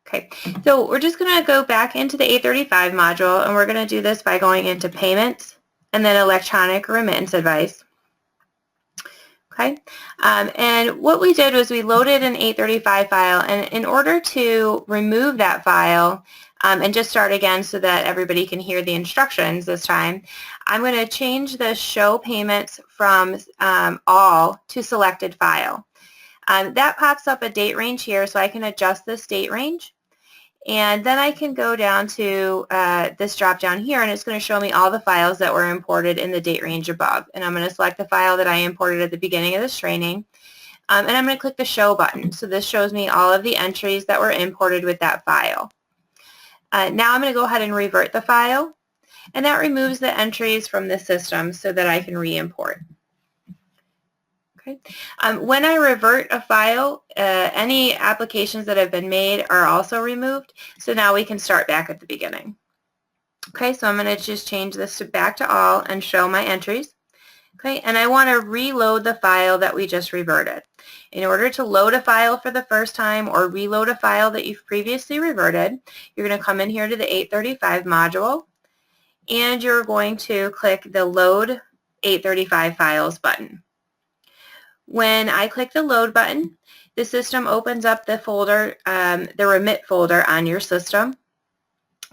Okay, so we're just going to go back into the 835 module, and we're going to do this by going into payments and then electronic remittance advice. Okay, and what we did was we loaded an 835 file, and in order to remove that file and just start again so that everybody can hear the instructions this time, I'm going to change the show payments from all to selected file. That pops up a date range here, so I can adjust this date range. And then I can go down to this drop down here, and it's going to show me all the files that were imported in the date range above. And I'm going to select the file that I imported at the beginning of this training. And I'm going to click the show button. So this shows me all of the entries that were imported with that file. Now I'm going to go ahead and revert the file. And that removes the entries from the system so that I can re-import. Okay. When I revert a file, any applications that have been made are also removed. So now we can start back at the beginning. Okay, so I'm going to just change this to back to all and show my entries. Okay, and I want to reload the file that we just reverted. In order to load a file for the first time or reload a file that you've previously reverted, you're going to come in here to the 835 module, and you're going to click the Load 835 Files button. When I click the load button, the system opens up the folder, the remit folder on your system.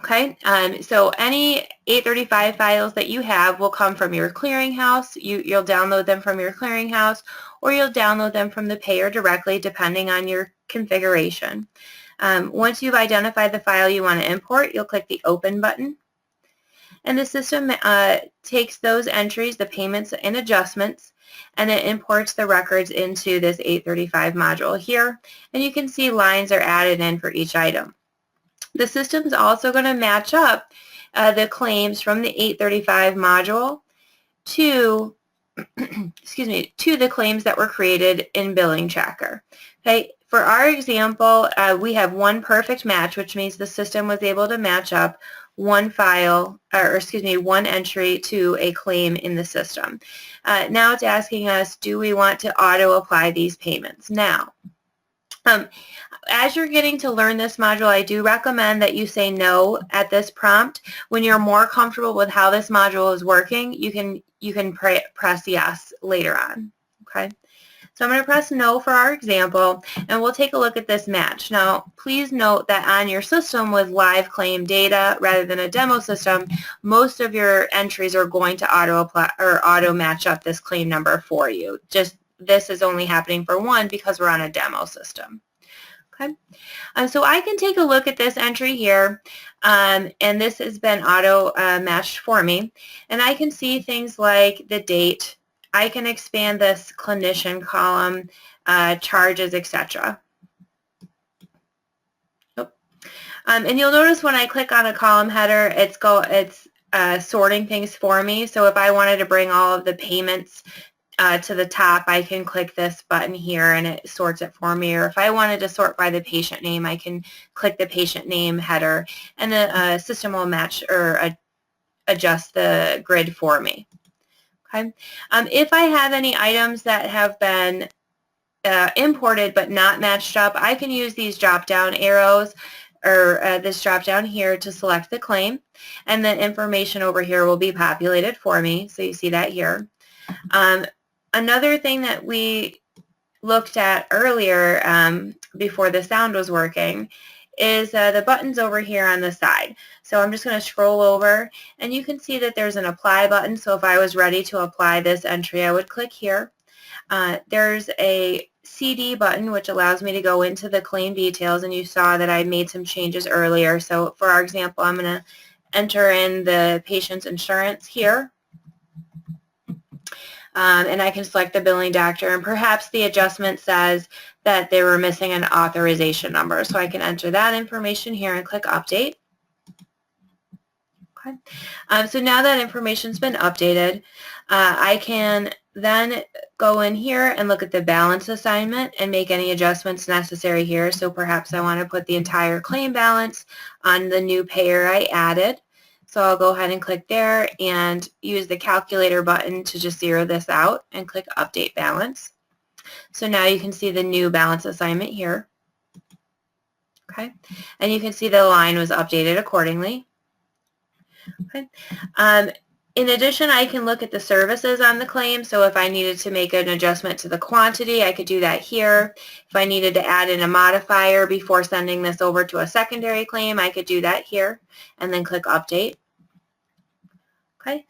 Okay, so any 835 files that you have will come from your clearinghouse. You'll download them from your clearinghouse, or you'll download them from the payer directly, depending on your configuration. Once you've identified the file you want to import, you'll click the Open button. And the system takes those entries, the payments and adjustments, and it imports the records into this 835 module here. And you can see lines are added in for each item. The system is also going to match up the claims from the 835 module to, excuse me, to the claims that were created in Billing Tracker. Okay, for our example, we have one perfect match, which means the system was able to match up one file, or excuse me, one entry to a claim in the system. Now it's asking us, do we want to auto-apply these payments? Now, as you're getting to learn this module, I do recommend that you say no at this prompt. When you're more comfortable with how this module is working, you can press yes later on. Okay. So I'm going to press no for our example, and we'll take a look at this match. Now, please note that on your system with live claim data rather than a demo system, most of your entries are going to auto-apply or auto-match up this claim number for you. Just this is only happening for one because we're on a demo system. Okay, so I can take a look at this entry here, and this has been auto-matched for me, and I can see things like the date. I can expand this clinician column, charges, etc. And you'll notice when I click on a column header, it's sorting things for me. So if I wanted to bring all of the payments to the top, I can click this button here and it sorts it for me. Or if I wanted to sort by the patient name, I can click the patient name header, and the system will match or adjust the grid for me. Okay. If I have any items that have been imported but not matched up, I can use these drop-down arrows or this drop-down here to select the claim, and the information over here will be populated for me. So you see that here. Another thing that we looked at earlier before the sound was working is the buttons over here on the side. So I'm just going to scroll over, and you can see that there's an apply button. So if I was ready to apply this entry, I would click here. There's a CD button, which allows me to go into the claim details, and you saw that I made some changes earlier. So for our example, I'm going to enter in the patient's insurance here. And I can select the billing doctor, and perhaps the adjustment says that they were missing an authorization number. So I can enter that information here and click update. Okay. So now that information's been updated, I can then go in here and look at the balance assignment and make any adjustments necessary here. So perhaps I want to put the entire claim balance on the new payer I added. So I'll go ahead and click there and use the calculator button to just zero this out and click update balance. So now you can see the new balance assignment here. Okay, and you can see the line was updated accordingly. Okay. In addition, I can look at the services on the claim. So if I needed to make an adjustment to the quantity, I could do that here. If I needed to add in a modifier before sending this over to a secondary claim, I could do that here and then click Update. Okay.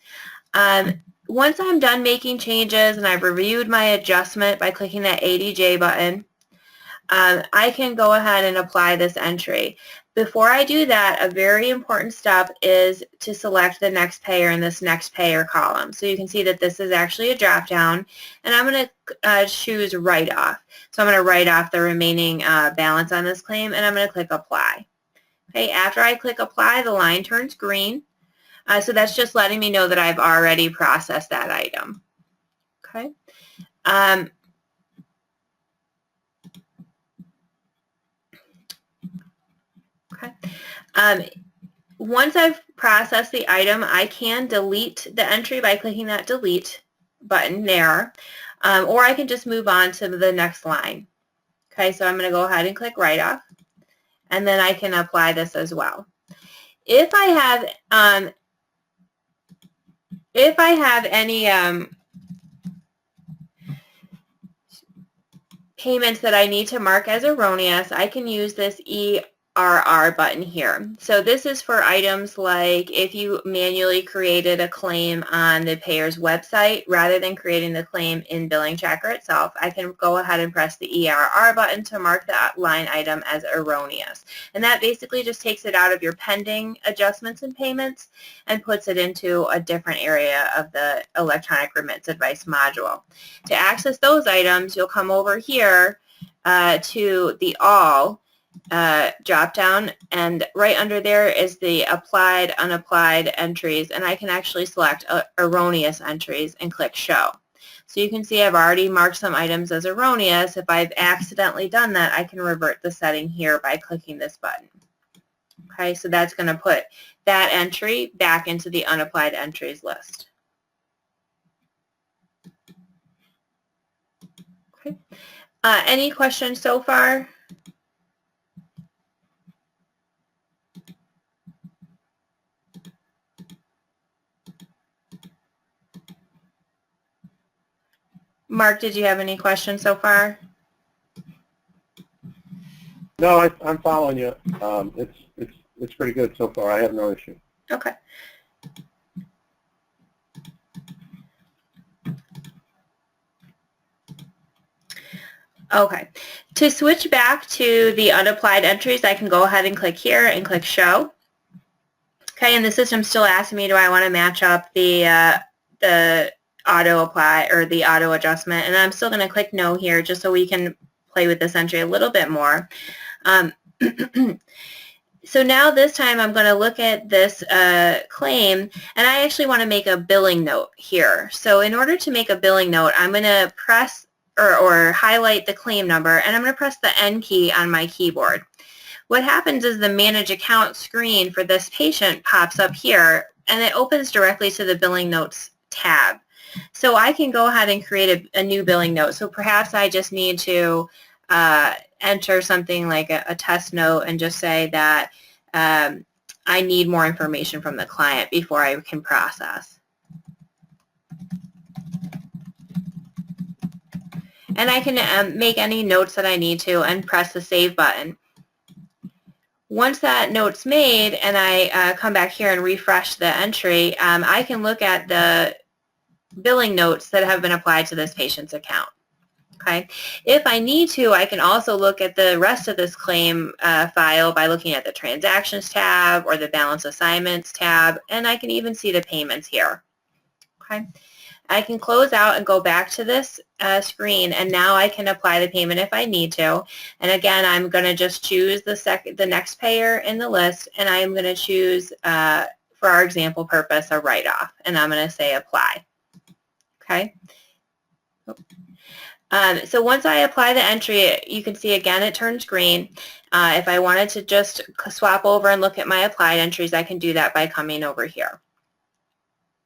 Once I'm done making changes and I've reviewed my adjustment by clicking that ADJ button, I can go ahead and apply this entry. Before I do that, a very important step is to select the next payer in this next payer column. So you can see that this is actually a drop down, and I'm going to choose write off. So I'm going to write off the remaining balance on this claim, and I'm going to click apply. Okay, after I click apply, the line turns green. So that's just letting me know that I've already processed that item. Okay. Once I've processed the item, I can delete the entry by clicking that delete button there, or I can just move on to the next line. Okay, so I'm going to go ahead and click write off, and then I can apply this as well. If I have any payments that I need to mark as erroneous, I can use this ERR button here. So this is for items like if you manually created a claim on the payer's website rather than creating the claim in ClinicTracker itself, I can go ahead and press the ERR button to mark that line item as erroneous. And that basically just takes it out of your pending adjustments and payments and puts it into a different area of the electronic remittance advice module. To access those items, you'll come over here to the All drop down, and right under there is the applied, unapplied entries, and I can actually select erroneous entries and click show. So you can see I've already marked some items as erroneous. If I've accidentally done that, I can revert the setting here by clicking this button. Okay, so that's going to put that entry back into the unapplied entries list. Okay. Any questions so far? Mark, did you have any questions so far? No, I'm following you. It's pretty good so far. I have no issue. Okay. Okay. To switch back to the unapplied entries, I can go ahead and click here and click show. Okay, and the system's still asking me, do I want to match up the auto apply or the auto adjustment, and I'm still going to click no here just so we can play with this entry a little bit more. So now this time I'm going to look at this claim, and I actually want to make a billing note here. So in order to make a billing note, I'm going to press or highlight the claim number, and I'm going to press the N key on my keyboard. What happens is the Manage Account screen for this patient pops up here, and it opens directly to the Billing Notes tab. So I can go ahead and create a new billing note. So perhaps I just need to enter something like a test note and just say that I need more information from the client before I can process. And I can make any notes that I need to and press the Save button. Once that note's made and I come back here and refresh the entry, I can look at the billing notes that have been applied to this patient's account. Okay. If I need to, I can also look at the rest of this claim file by looking at the Transactions tab or the Balance Assignments tab, and I can even see the payments here. Okay. I can close out and go back to this screen, and now I can apply the payment if I need to. And again, I'm going to just choose the next payer in the list, and I'm going to choose, for our example purpose, a write-off, and I'm going to say apply. Okay. So once I apply the entry, you can see again it turns green. If I wanted to just swap over and look at my applied entries, I can do that by coming over here.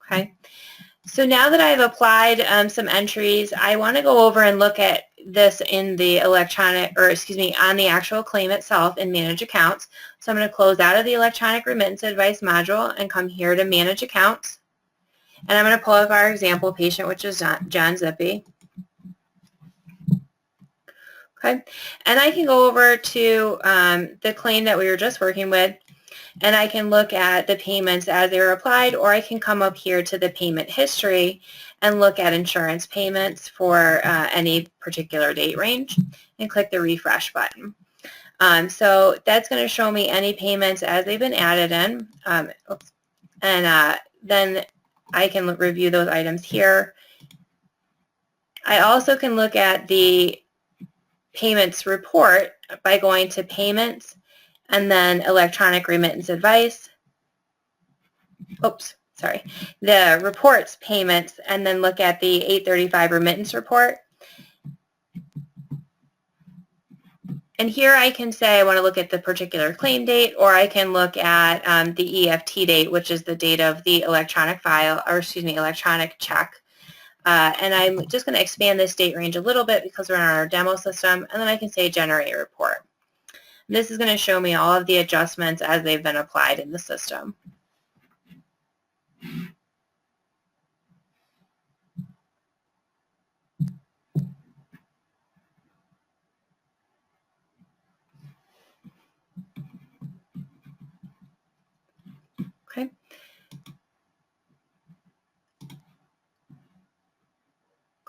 Okay. So now that I've applied some entries, I want to go over and look at this in the on the actual claim itself in Manage Accounts. So I'm going to close out of the Electronic Remittance Advice module and come here to Manage Accounts. And I'm going to pull up our example patient, which is John Zippy. Okay, and I can go over to the claim that we were just working with, and I can look at the payments as they were applied, or I can come up here to the payment history and look at insurance payments for any particular date range and click the refresh button. So that's going to show me any payments as they've been added in, and then I can review those items here. I also can look at the payments report by going to Payments and then Electronic Remittance Advice. The reports, payments, and then look at the 835 remittance report. And here I can say I want to look at the particular claim date, or I can look at the EFT date, which is the date of the electronic electronic check. And I'm just going to expand this date range a little bit because we're in our demo system, and then I can say Generate Report. This is going to show me all of the adjustments as they've been applied in the system. Okay.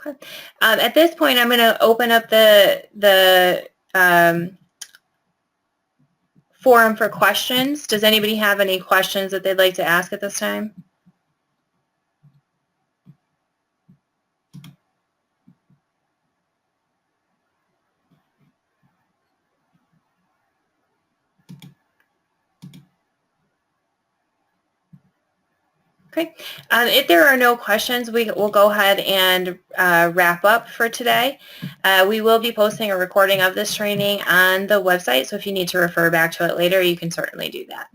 Okay. At this point, I'm going to open up the forum for questions. Does anybody have any questions that they'd like to ask at this time? Okay. If there are no questions, we will go ahead and wrap up for today. We will be posting a recording of this training on the website, so if you need to refer back to it later, you can certainly do that.